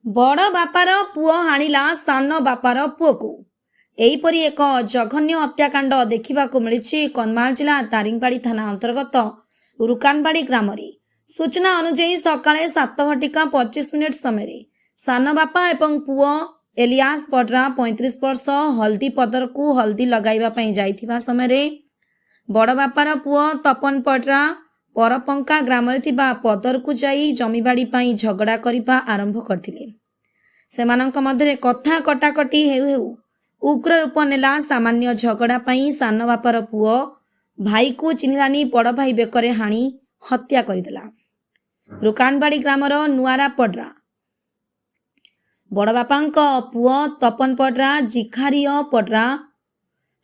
बड़ बापार पुओ हाणिला सान बापार पुओ को एहीपरि एक जघन्य हत्याकांड देखा मिली कंधमाल जिला दारिंगबाड़ी थाना अंतर्गत रुकानबाड़ी ग्राम। सूचना अनुଯାयी सकाळे 7:25 समय सान बापा एवं पुओ एलियास पडरा 35 वर्ष हल्दी पदर को हल्दी लगाइबा जाइथिबा समय बड़ बापार पुओ तपन पडरा परपंका ग्राम पदर को जाई जमीबाड़ी पाई झगड़ा करने आरंभ करथिले। सेमानंक मध्यरे कथा कटाकटी हेउ हेउ उग्र रूप नेला। सामान्य झगड़ा पाई सान बापार पुओ भाई को चिन्हिलानी बड़ भाई बेकरे हाणी हत्या करदेला। रुकानबाड़ी ग्रामर नुआरा पडरा बड़ बापांक पुओ तपन पडरा जिखारिय पडरा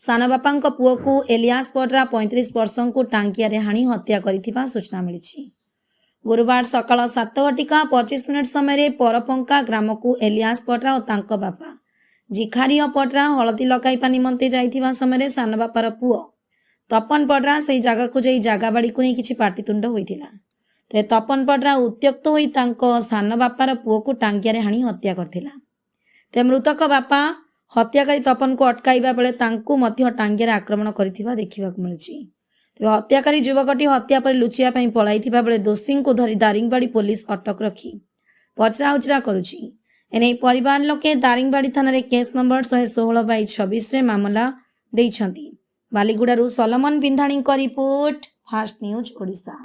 सान बापांक पुओ को एलियास पडरा 35 वर्ष को टांगिया हाणी हत्या करिथिबा सूचना मिली। गुरुवार सकाळ 7:25 समय परपंका ग्राम को एलियास पडरा और तांको बापा जिखारिय पडरा हलदी लगाइबा निमंते जाइथिबा समय सान बापार पुओ तपन पडरा से जगह को जाई जागा बाड़ी को नहीं किछि पाटितुंड होइथिला। ते तपन पडरा उत्त्यक्त होई तांको सान बापार पुओ को टांगिया हाणी हत्या करथिला। ते मृतक बापा हत्याकारी तपन को अटकाइबा बेले तांको मध्य टांगिया आक्रमण करिथिबा देखिबाकु मिलुछि। तेज हत्याकारी युवकटी हत्या पर लुचिया पलाइथिबा बेले दोषी को धरी दारिंगबाड़ी पुलिस अटक रखी पचरा उचरा करुछि। एने परिवार लोके दारिंगबाड़ी थाना केस नंबर 116/26 रे मामला देइछंती। बालीगुड़ारू Salman Bindhani report fast news Odisha.